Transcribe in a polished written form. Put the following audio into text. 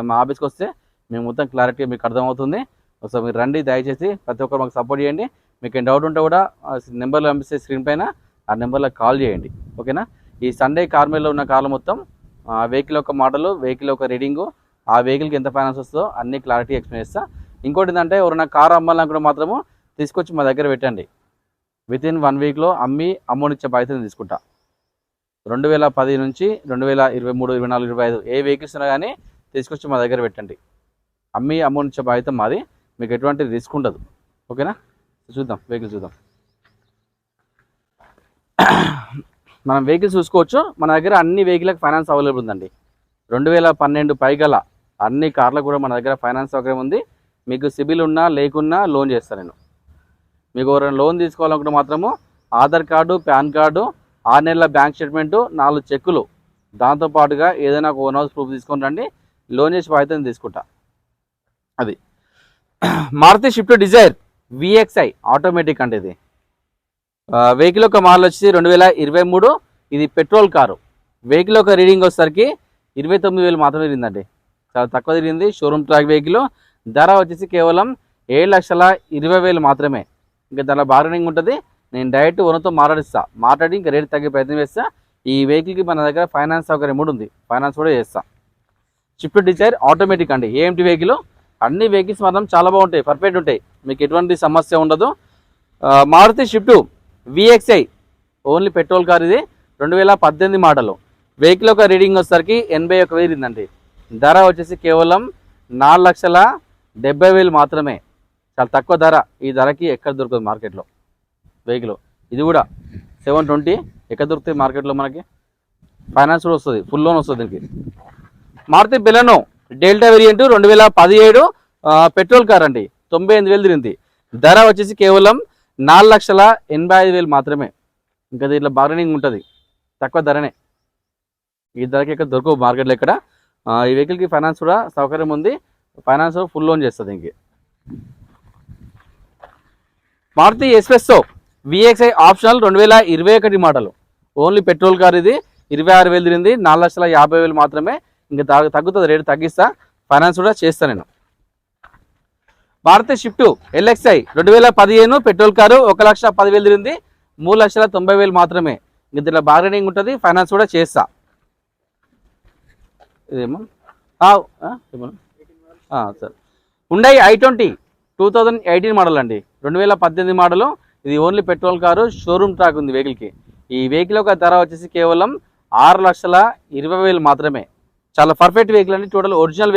మా ఆఫీస్కి వస్తే మేము మొత్తం క్లారిటీ మీకు అర్థమవుతుంది. ఒకసారి మీరు రండి, దయచేసి ప్రతి ఒక్కరు మాకు సపోర్ట్ చేయండి. మీకు ఏం డౌట్ ఉంటే కూడా నెంబర్లో పంపిస్తే స్క్రీన్ పైన ఆ నెంబర్లో కాల్ చేయండి. ఓకేనా. ఈ సండే కార్ మీద ఉన్న కార్లు మొత్తం వెహికల్ యొక్క మోడలు, వెహికల్ యొక్క రీడింగు, ఆ వెహికల్కి ఎంత ఫైనాన్స్ వస్తుందో అన్ని క్లారిటీ ఎక్స్ప్లెయిన్ చేస్తా. ఇంకోటి ఏంటంటే ఎవరైనా కార్ అమ్మాలనుకుంటే మాత్రము తీసుకొచ్చి మా దగ్గర పెట్టండి. వితిన్ 1 వీక్లో అమౌంట్ ఇచ్చే బాధ్యతను తీసుకుంటా. 2010 నుంచి 2023, 24, 25 ఏ వెహికల్స్ ఉన్నా కానీ తీసుకొచ్చి మా దగ్గర పెట్టండి. అమౌంట్ ఇచ్చే బాధ్యత మాది. మీకు ఎటువంటి రిస్క్ ఉండదు. ఓకేనా. చూద్దాం వెహికల్ చూద్దాం. మనం వెహికల్స్ చూసుకోవచ్చు. మన దగ్గర అన్ని వెహికల్కి ఫైనాన్స్ అవైలబుల్ ఉందండి. 2012 పైగల అన్ని కార్లకు కూడా మన దగ్గర ఫైనాన్స్ సౌకర్యం ఉంది. మీకు సిబిల్ ఉన్నా లేకున్నా లోన్ చేస్తాను నేను. మీకు ఎవరైనా లోన్ తీసుకోవాలనుకుంటే మాత్రము ఆధార్ కార్డు, పాన్ కార్డు, 6 నెలల బ్యాంక్ స్టేట్మెంటు, 4 చెక్కులు, దాంతోపాటుగా ఏదైనా ఒక ఓన్ హౌస్ ప్రూఫ్ తీసుకొని రండి. లోన్ చేసి బాధ్యత తీసుకుంటా. అది Maruti Swift Dzire VXI automatic అంటే ఇది వెహికల్ యొక్క మోడల్ వచ్చి 2023. ఇది పెట్రోల్ కారు. వెహికల్ యొక్క రీడింగ్ వచ్చేసరికి 29,000 మాత్రమే తిరిగిందండి. చాలా తక్కువ తిరిగింది. Showroom track vehicle. ధర వచ్చేసి కేవలం 7,20,000 మాత్రమే. ఇంకా దానిలో బార్గెనింగ్ ఉంటుంది. నేను డైరెక్ట్ ఓనర్తో మాట్లాడి ఇంకా రేట్ తగ్గే ప్రయత్నం చేస్తా. ఈ వెహికల్కి మన దగ్గర ఫైనాన్స్ సౌకర్యం కూడా ఉంది. ఫైనాన్స్ కూడా చేస్తా. షిఫ్ట్ డిజైర్ ఆటోమేటిక్ అండి. AMT vehicle. అన్ని వెహికల్స్ మాత్రం చాలా బాగుంటాయి, పర్ఫెక్ట్ ఉంటాయి. మీకు ఎటువంటి సమస్య ఉండదు. Maruti Swift VXI only petrol car. ఇది 2018 మోడల్. వెహికల్ యొక్క రీడింగ్ వచ్చేసరికి 81,000 తిరిగిందండి. ధర వచ్చేసి కేవలం 4,70,000 మాత్రమే. చాలా తక్కువ ధర. ఈ ధరకి ఎక్కడ దొరుకుతుంది మార్కెట్లో వెహికల్. ఇది కూడా 720 ఎక్కడ దొరుకుతాయి మార్కెట్లో మనకి. ఫైనాన్స్ కూడా వస్తుంది, ఫుల్ లోన్ వస్తుంది దీనికి. Maruti Baleno Delta variant 2017 petrol car అండి. 98,000 తిరిగింది. ధర వచ్చేసి కేవలం 4,85,000 మాత్రమే. ఇంకా దీంట్లో బార్గెనింగ్ ఉంటుంది, తక్కువ ధరనే. ఈ ధరకి ఎక్కడ దొరకవు మార్కెట్లో ఎక్కడ. ఈ వెహికల్కి ఫైనాన్స్ కూడా సౌకర్యం ఉంది. ఫైనాన్స్ ఫుల్ లోన్ చేస్తుంది. ఇంక Maruti Espresso VXI optional 2021 model. Only petrol car. ఇది 26,000 తిరిగింది. 4,50,000 మాత్రమే. ఇంకా తగ్గుతుంది, రేటు తగ్గిస్తా. ఫైనాన్స్ కూడా చేస్తాను నేను. Maruti Swift LXI 2015 petrol car. 1,10,000 తిరిగింది. 3,90,000 మాత్రమే. ఇంకా దీంట్లో బార్గెనింగ్ ఉంటుంది, ఫైనాన్స్ కూడా చేస్తా. ఇదేమో సార్ హుండై i20 2018 మోడల్ అండి. 2018 మోడల్. ఇది only petrol car. Showroom track ఉంది వెహికల్కి. ఈ వెహికల్ యొక్క ధర వచ్చేసి కేవలం 6,20,000 మాత్రమే. చాలా పర్ఫెక్ట్ వెహికల్ అండి. Total original